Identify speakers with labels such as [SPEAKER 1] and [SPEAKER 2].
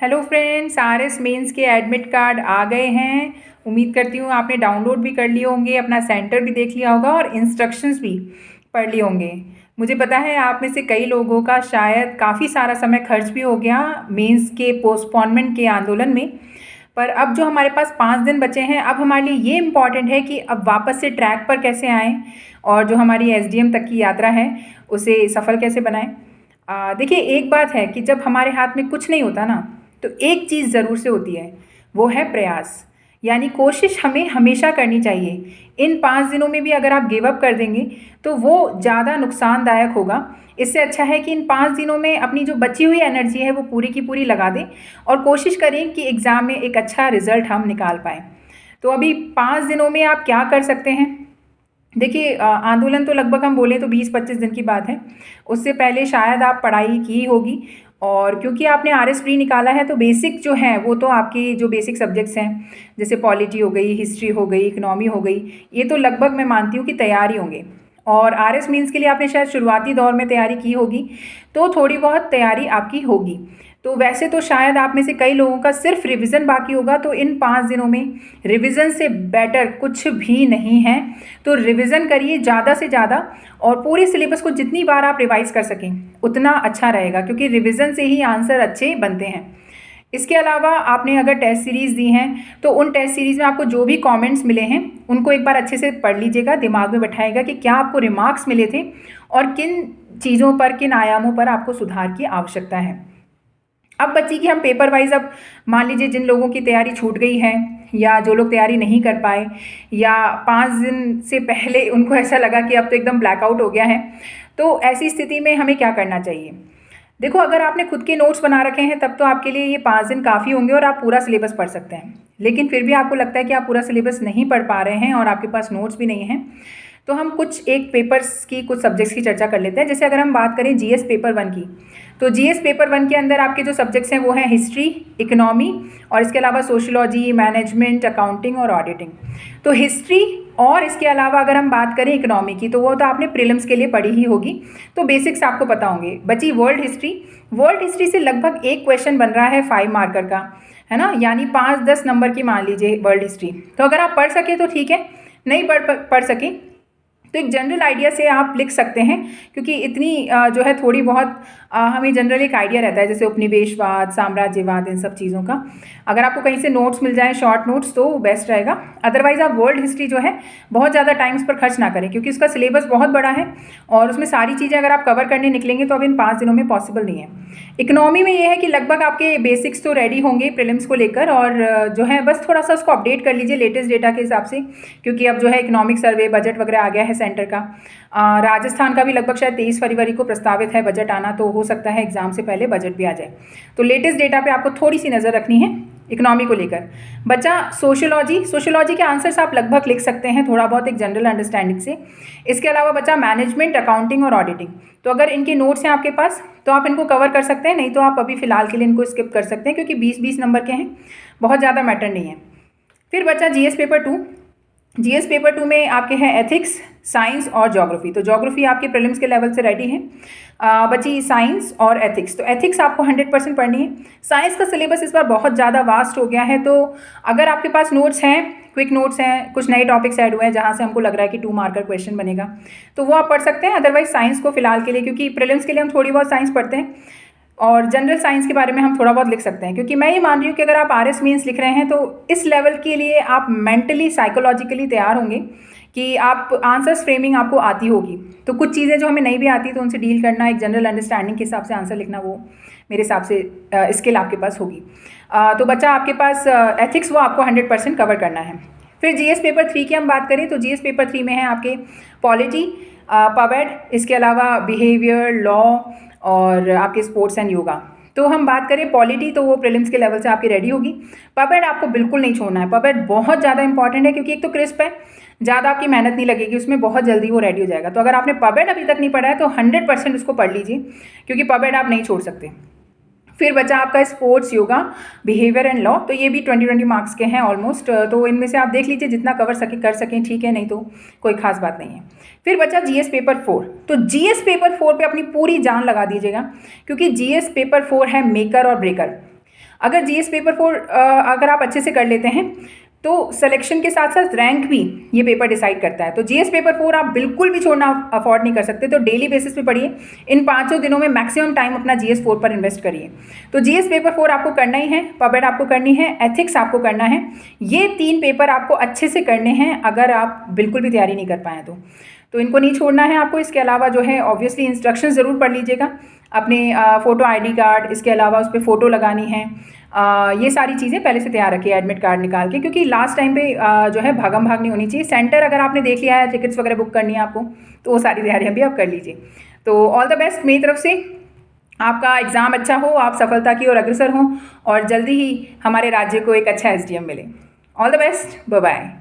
[SPEAKER 1] Hello friends, RS mains के admit card आ गए हैं। उम्मीद करती हूँ आपने डाउनलोड भी कर लिए होंगे, अपना सेंटर भी देख लिया होगा और इंस्ट्रक्शंस भी पढ़ लिए होंगे। मुझे पता है आप में से कई लोगों का शायद काफ़ी सारा समय खर्च भी हो गया मेंस के पोस्टपोनमेंट के आंदोलन में। पर अब जो हमारे पास 5 दिन बचे हैं, अब हमारे लिए ये इम्पॉर्टेंट है कि अब वापस से ट्रैक पर कैसे आएँ और जो हमारी एसडीएम तक की यात्रा है उसे सफल कैसे बनाएं। देखिए, एक बात है कि जब हमारे हाथ में कुछ नहीं होता ना, तो एक चीज़ ज़रूर से होती है, वो है प्रयास। यानी कोशिश हमें हमेशा करनी चाहिए। इन 5 दिनों में भी अगर आप गिव अप कर देंगे तो वो ज़्यादा नुकसानदायक होगा। इससे अच्छा है कि इन 5 दिनों में अपनी जो बची हुई एनर्जी है वो पूरी की पूरी लगा दें और कोशिश करें कि एग्ज़ाम में एक अच्छा रिजल्ट हम निकाल पाएँ। तो अभी 5 दिनों में आप क्या कर सकते हैं? देखिए, आंदोलन तो लगभग हम बोलें तो 20-25 दिन की बात है। उससे पहले शायद आप पढ़ाई की होगी, और क्योंकि आपने आरएस प्री निकाला है तो बेसिक जो है वो तो आपकी जो बेसिक सब्जेक्ट्स हैं, जैसे पॉलिटी हो गई, हिस्ट्री हो गई, इकोनॉमी हो गई, ये तो लगभग मैं मानती हूँ कि तैयार ही होंगे। और आरएस मीन्स के लिए आपने शायद शुरुआती दौर में तैयारी की होगी, तो थोड़ी बहुत तैयारी आपकी होगी। तो वैसे तो शायद आप में से कई लोगों का सिर्फ रिवीजन बाकी होगा, तो इन 5 दिनों में रिवीजन से बेटर कुछ भी नहीं है। तो रिवीजन करिए ज़्यादा से ज़्यादा, और पूरे सिलेबस को जितनी बार आप रिवाइज कर सकें उतना अच्छा रहेगा, क्योंकि रिवीजन से ही आंसर अच्छे बनते हैं। इसके अलावा आपने अगर टेस्ट सीरीज़ दी हैं तो उन टेस्ट सीरीज़ में आपको जो भी कमेंट्स मिले हैं उनको एक बार अच्छे से पढ़ लीजिएगा, दिमाग में बैठाइएगा कि क्या आपको रिमार्क्स मिले थे और किन चीज़ों पर, किन आयामों पर आपको सुधार की आवश्यकता है। अब बच्ची की हम पेपर वाइज, अब मान लीजिए जिन लोगों की तैयारी छूट गई है या जो लोग तैयारी नहीं कर पाए या 5 दिन से पहले उनको ऐसा लगा कि अब तो एकदम ब्लैकआउट हो गया है, तो ऐसी स्थिति में हमें क्या करना चाहिए? देखो, अगर आपने खुद के नोट्स बना रखे हैं तब तो आपके लिए ये 5 दिन काफ़ी होंगे और आप पूरा सिलेबस पढ़ सकते हैं। लेकिन फिर भी आपको लगता है कि आप पूरा सिलेबस नहीं पढ़ पा रहे हैं और आपके पास नोट्स भी नहीं हैं, तो हम कुछ एक पेपर्स की, कुछ सब्जेक्ट्स की चर्चा कर लेते हैं। जैसे अगर हम बात करें जीएस पेपर 1 की, तो जीएस पेपर 1 के अंदर आपके जो सब्जेक्ट्स हैं वो हैं हिस्ट्री, इकोनॉमी और इसके अलावा सोशियोलॉजी, मैनेजमेंट, अकाउंटिंग और ऑडिटिंग। तो हिस्ट्री और इसके अलावा अगर हम बात करें इकोनॉमी की, तो वो तो आपने प्रीलिम्स के लिए पढ़ी ही होगी, तो बेसिक्स आपको पता होंगे। बची वर्ल्ड हिस्ट्री। वर्ल्ड हिस्ट्री से लगभग एक क्वेश्चन बन रहा है 5 मार्कर का, है ना, यानी 5-10 नंबर की मान लीजिए वर्ल्ड हिस्ट्री। तो अगर आप पढ़ सके तो ठीक है, नहीं पढ़ सके तो एक जनरल आइडिया से आप लिख सकते हैं, क्योंकि इतनी जो है थोड़ी बहुत हमें जनरल एक आइडिया रहता है, जैसे उपनिवेशवाद, साम्राज्यवाद, इन सब चीज़ों का। अगर आपको कहीं से नोट्स मिल जाए, शॉर्ट नोट्स, तो बेस्ट रहेगा। अदरवाइज़ आप वर्ल्ड हिस्ट्री जो है बहुत ज़्यादा टाइम्स पर खर्च ना करें, क्योंकि उसका सिलेबस बहुत बड़ा है और उसमें सारी चीज़ें अगर आप कवर करने निकलेंगे तो अब इन 5 दिनों में पॉसिबल नहीं है। इकोनॉमी में ये है कि लगभग आपके बेसिक्स तो रेडी होंगे प्रीलिम्स को लेकर, और जो है बस थोड़ा सा उसको अपडेट कर लीजिए लेटेस्ट डेटा के हिसाब से, क्योंकि अब जो है इकोनॉमिक सर्वे, बजट वगैरह आ गया है सेंटर का। राजस्थान का भी लगभग शायद 23 फरवरी को प्रस्तावित है बजट आना, तो हो सकता है एग्जाम से पहले बजट भी आ जाए। तो लेटेस्ट डेटा पे आपको थोड़ी सी नज़र रखनी है इकोनॉमी को लेकर। बचा सोशियोलॉजी। सोशियोलॉजी के आंसर्स आप लगभग लिख सकते हैं थोड़ा बहुत एक जनरल अंडरस्टैंडिंग से। इसके अलावा बचा मैनेजमेंट, अकाउंटिंग और ऑडिटिंग। तो अगर इनके नोट्स हैं आपके पास तो आप इनको कवर कर सकते हैं, नहीं तो आप अभी फ़िलहाल के लिए इनको स्किप कर सकते हैं, क्योंकि 20-20 नंबर के हैं, बहुत ज़्यादा मैटर नहीं है। फिर बचा जीएस पेपर 2। जीएस पेपर 2 में आपके हैं एथिक्स, साइंस और ज्योग्राफी। तो ज्योग्राफी आपके प्रीलिम्स के लेवल से रेडी है। बची साइंस और एथिक्स। तो एथिक्स आपको 100% पढ़नी है। साइंस का सिलेबस इस बार बहुत ज़्यादा वास्ट हो गया है, तो अगर आपके पास नोट्स हैं, क्विक नोट्स हैं, कुछ नए टॉपिक्स ऐड हुए हैं जहाँ से हमको लग रहा है कि 2 मार्कर क्वेश्चन बनेगा, तो वो आप पढ़ सकते हैं। अदरवाइज साइंस को फिलहाल के लिए, क्योंकि प्रीलिम्स के लिए हम थोड़ी बहुत साइंस पढ़ते हैं और जनरल साइंस के बारे में हम थोड़ा बहुत लिख सकते हैं, क्योंकि मैं ये मान रही हूँ कि अगर आप आरएस मीन्स लिख रहे हैं तो इस लेवल के लिए आप मेंटली, साइकोलॉजिकली तैयार होंगे कि आप आंसर्स फ्रेमिंग आपको आती होगी। तो कुछ चीज़ें जो हमें नहीं भी आती तो उनसे डील करना, एक जनरल अंडरस्टैंडिंग के हिसाब से आंसर लिखना, वो मेरे हिसाब से स्किल आपके पास होगी। तो बच्चा आपके पास एथिक्स, वो आपको 100% कवर करना है। फिर जीएस पेपर 3 की हम बात करें तो जीएस पेपर 3 में है आपके पॉलिटी, पवेड, इसके अलावा बिहेवियर, लॉ और आपके स्पोर्ट्स एंड योगा। तो हम बात करें पॉलिटी, तो वो प्रीलिम्स के लेवल से आपकी रेडी होगी। पवेड आपको बिल्कुल नहीं छोड़ना है। पवेड बहुत ज़्यादा इंपॉर्टेंट है, क्योंकि एक तो क्रिस्प है, ज़्यादा आपकी मेहनत नहीं लगेगी उसमें, बहुत जल्दी वो रेडी हो जाएगा। तो अगर आपने पवेड अभी तक नहीं पढ़ा है तो 100% उसको पढ़ लीजिए, क्योंकि पवेड आप नहीं छोड़ सकते। फिर बचा आपका sports, yoga, behaviour and law. तो ये भी 20-20 मार्क्स के हैं ऑलमोस्ट, तो इनमें से आप देख लीजिए जितना कवर कर सकें, ठीक है, नहीं तो कोई खास बात नहीं है। फिर बचा जीएस पेपर 4। तो जीएस पेपर 4 पे अपनी पूरी जान लगा दीजिएगा, क्योंकि जीएस पेपर 4 है मेकर और ब्रेकर। अगर जीएस पेपर 4 अगर आप अच्छे से कर लेते हैं तो सिलेक्शन के साथ साथ रैंक भी ये पेपर डिसाइड करता है। तो जीएस पेपर 4 आप बिल्कुल भी छोड़ना अफोर्ड नहीं कर सकते। तो डेली बेसिस पे पढ़िए, इन 5 दिनों में मैक्सिमम टाइम अपना जीएस 4 पर इन्वेस्ट करिए। तो जीएस पेपर 4 आपको करना ही है, पबेड आपको करनी है, एथिक्स आपको करना है। ये 3 पेपर आपको अच्छे से करने हैं अगर आप बिल्कुल भी तैयारी नहीं कर पाएँ तो इनको नहीं छोड़ना है आपको। इसके अलावा जो है ऑब्वियसली इंस्ट्रक्शन ज़रूर पढ़ लीजिएगा, अपने फ़ोटो आईडी कार्ड, इसके अलावा उस पर फ़ोटो लगानी है, ये सारी चीज़ें पहले से तैयार रखिए एडमिट कार्ड निकाल के, क्योंकि लास्ट टाइम पे जो है भागम भाग नहीं होनी चाहिए। सेंटर अगर आपने देख लिया है, टिकट्स वगैरह बुक करनी है आपको, तो वो सारी तैयारियाँ भी आप कर लीजिए। तो ऑल द बेस्ट मेरी तरफ से, आपका एग्ज़ाम अच्छा हो, आप सफलता की ओर अग्रसर हों और जल्दी ही हमारे राज्य को एक अच्छा एसडीएम मिले। All the best, bye bye.